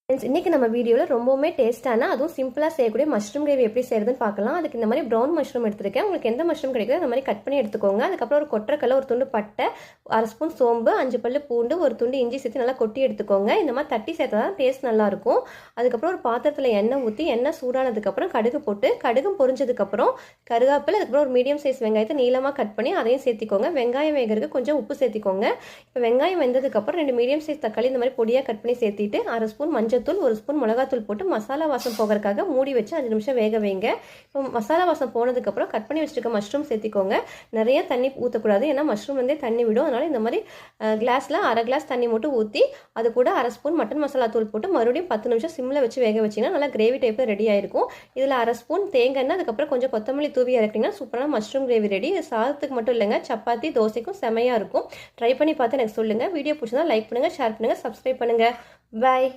Friends, இன்றைக்கி நம்ம வீடியோவில் ரொம்பவுமே டேஸ்ட்டான அதுவும் சிம்பிளாக செய்யக்கூடிய மஷ்ரூம் கிரேவி எப்படி செய்யறதுன்னு பார்க்கலாம். அதுக்கு இந்த மாதிரி ப்ரௌன் மஷ்ரூம் எடுத்துருக்கேன். உங்களுக்கு எந்த மஷ்ரூம் கிடைக்குதோ அந்த மாதிரி கட் பண்ணி எடுத்துக்கோங்க. அதுக்கப்புறம் ஒரு கொட்டரைக்கல்ல ஒரு துண்டு பட்டை, 1/2 ஸ்பூன் சோம்பு, 5 பல்லு பூண்டு, ஒரு துண்டு இஞ்சி சேர்த்து நல்லா கொட்டி எடுத்துக்கோங்க. இந்த மாதிரி தட்டி சேர்த்தா தான் டேஸ்ட் நல்லாயிருக்கும். அதுக்கப்புறம் ஒரு பாத்திரத்தில் எண்ணெய் ஊற்றி எண்ணெய் சூடானதுக்கப்புறம் கடுகு போட்டு கடுகும் பொரிஞ்சதுக்கப்புறம் கருவேப்பிலை, அதுக்கப்புறம் ஒரு மீடியம் சைஸ் வெங்காயத்தை நீளமாக கட் பண்ணி அதையும் சேர்த்திக்கோங்க. வெங்காயம் வேகிறதுக்கு கொஞ்சம் உப்பு சேர்த்திக்கோங்க. இப்போ வெங்காயம் வெந்ததுக்கப்புறம் 2 மீடியம் சைஸ் தக்காளி இந்த மாதிரி பொடியாக கட் பண்ணி சேர்த்திட்டு 1/2 ஸ்பூன் மஞ்சத்தூள், 1 ஸ்பூன் மிளகாத்தூள் போட்டு மசாலா வாசம் போகிறதுக்காக மூடி வச்சு 5 நிமிஷம் வேக வைங்க. இப்போ மசாலா வாசம் போனதுக்கப்புறம் கட் பண்ணி வச்சுருக்க மஷ்ரூம் சேர்த்திக்கோங்க. நிறைய தண்ணி ஊற்றக்கூடாது, ஏன்னா மஷ்ரூம் வந்து தண்ணி விடும். அதனால் இந்த மாதிரி கிளாஸில் 1/2 கிளாஸ் தண்ணி மட்டும் ஊற்றி அது கூட 1/2 ஸ்பூன் மட்டன் மசாலா தூள் போட்டு மறுபடியும் 10 நிமிஷம் சிம்மில் வச்சு வேக வச்சிங்கன்னா நல்லா கிரேவி டைப்பில் ரெடி ஆயிருக்கும். இதில் 1/2 ஸ்பூன் தேங்காய் எண்ணெய், அதுக்கப்புறம் கொஞ்சம் கொத்தமல்லி தூவி இறக்கிங்கன்னா சூப்பரான மஷ்ரூம் கிரேவி ரெடி. இது சாதத்துக்கு மட்டும் இல்லைங்க, சப்பாத்தி தோசைக்கும் செமையாக இருக்கும். ட்ரை பண்ணி பார்த்து எனக்கு சொல்லுங்கள். வீடியோ பிடிச்சதா லைக் பண்ணுங்கள், ஷேர் பண்ணுங்கள், சப்ஸ்கிரைப் பண்ணுங்கள். பாய்.